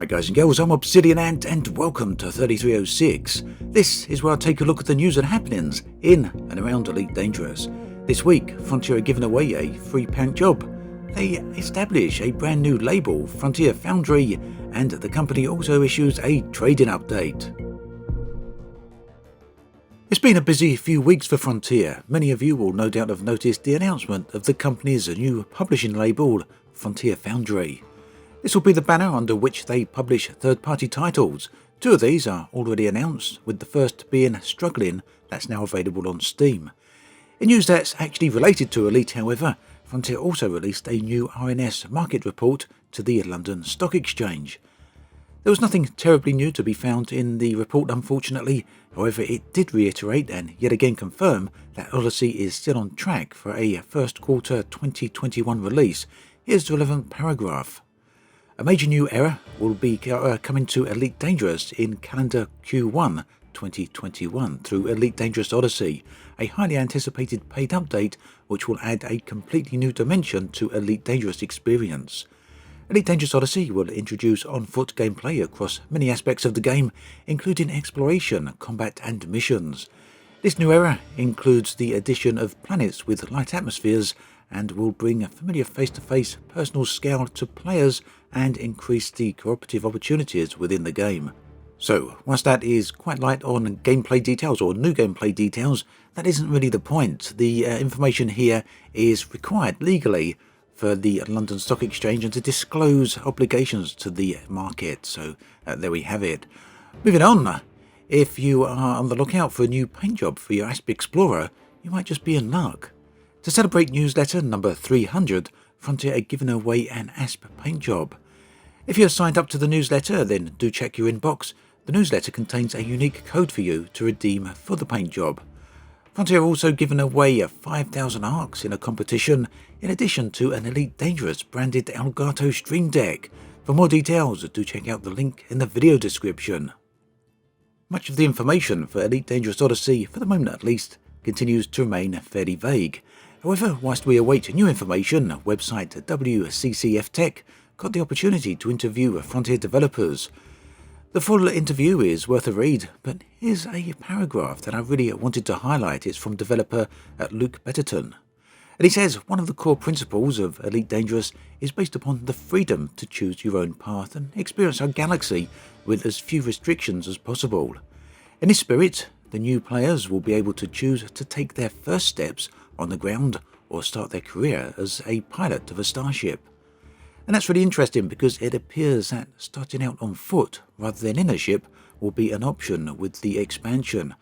Hi guys and girls, I'm Obsidian Ant and welcome to 3306. This is where I'll take a look at the news and happenings in and around Elite Dangerous. This week, Frontier are giving away a free paint job. They establish a brand new label, Frontier Foundry, and the company also issues a trading update. It's been a busy few weeks for Frontier. Many of you will no doubt have noticed the announcement of the company's new publishing label, Frontier Foundry. This will be the banner under which they publish third-party titles. Two of these are already announced, with the first being Struggling, that's now available on Steam. In news that's actually related to Elite, however, Frontier also released a new RNS market report to the London Stock Exchange. There was nothing terribly new to be found in the report, unfortunately. However, it did reiterate and yet again confirm that Odyssey is still on track for a first quarter 2021 release. Here's the relevant paragraph. A major new error will be coming to Elite Dangerous in calendar Q1 2021 through Elite Dangerous Odyssey, a highly anticipated paid update which will add a completely new dimension to Elite Dangerous experience. Elite Dangerous Odyssey will introduce on-foot gameplay across many aspects of the game, including exploration, combat and missions. This new era includes the addition of planets with light atmospheres and will bring a familiar face-to-face personal scale to players and increase the cooperative opportunities within the game. So, whilst that is quite light on gameplay details or new gameplay details, that isn't really the point. The information here is required legally for the London Stock Exchange and to disclose obligations to the market. So, there we have it. Moving on, if you are on the lookout for a new paint job for your Asp Explorer, you might just be in luck. To celebrate newsletter number 300, Frontier are giving away an Asp Paintjob. If you're signed up to the newsletter, then do check your inbox. The newsletter contains a unique code for you to redeem for the paint job. Frontier are also giving away 5,000 arcs in a competition, in addition to an Elite Dangerous branded Elgato Stream Deck. For more details, do check out the link in the video description. Much of the information for Elite Dangerous Odyssey, for the moment at least, continues to remain fairly vague. However, whilst we await new information, website WCCFTech got the opportunity to interview Frontier developers. The full interview is worth a read, but here's a paragraph that I really wanted to highlight. It's from developer Luke Betterton. And he says, one of the core principles of Elite Dangerous is based upon the freedom to choose your own path and experience our galaxy with as few restrictions as possible. In this spirit, the new players will be able to choose to take their first steps on the ground or start their career as a pilot of a starship. And that's really interesting because it appears that starting out on foot rather than in a ship will be an option with the expansion.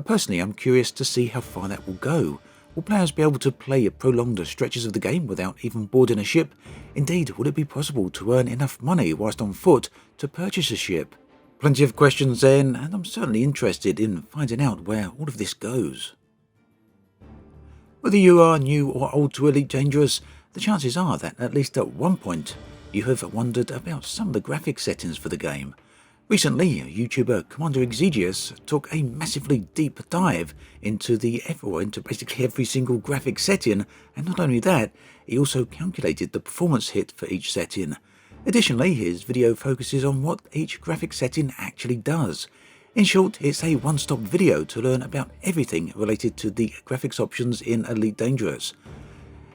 Personally, I'm curious to see how far that will go. Will players be able to play prolonged stretches of the game without even boarding a ship? Indeed, will it be possible to earn enough money whilst on foot to purchase a ship? Plenty of questions then, and I'm certainly interested in finding out where all of this goes. Whether you are new or old to Elite Dangerous, the chances are that at least at one point you have wondered about some of the graphic settings for the game. Recently, YouTuber Commander Exigeous took a massively deep dive into basically every single graphic setting, and not only that, he also calculated the performance hit for each setting. Additionally, his video focuses on what each graphic setting actually does. In short, it's a one-stop video to learn about everything related to the graphics options in Elite Dangerous.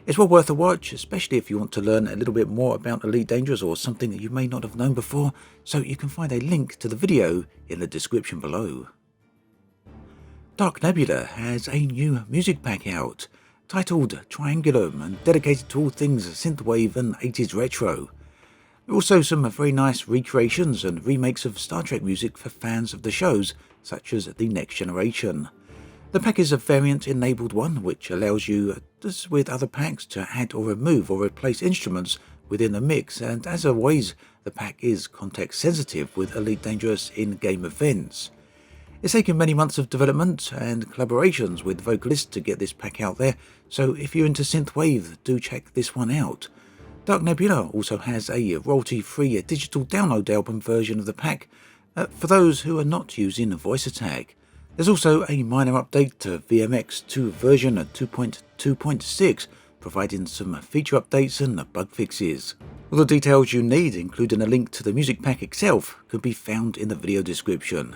It's well worth a watch, especially if you want to learn a little bit more about Elite Dangerous or something that you may not have known before, so you can find a link to the video in the description below. Dark Nebula has a new music pack out, titled Triangulum and dedicated to all things synthwave and 80s retro. There are also some very nice recreations and remakes of Star Trek music for fans of the shows, such as The Next Generation. The pack is a variant-enabled one, which allows you, as with other packs, to add or remove or replace instruments within the mix, and as always, the pack is context-sensitive with Elite Dangerous in-game events. It's taken many months of development and collaborations with vocalists to get this pack out there, so if you're into synthwave, do check this one out. Dark Nebula also has a royalty-free digital download album version of the pack for those who are not using Voice Attack. There's also a minor update to VMX2 version 2.2.6 providing some feature updates and bug fixes. All the details you need, including a link to the music pack itself, can be found in the video description.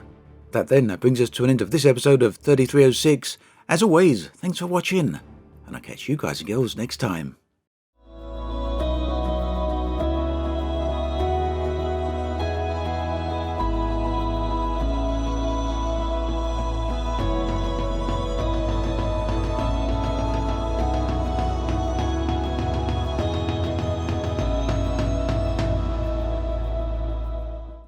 That then brings us to an end of this episode of 3306. As always, thanks for watching, and I'll catch you guys and girls next time.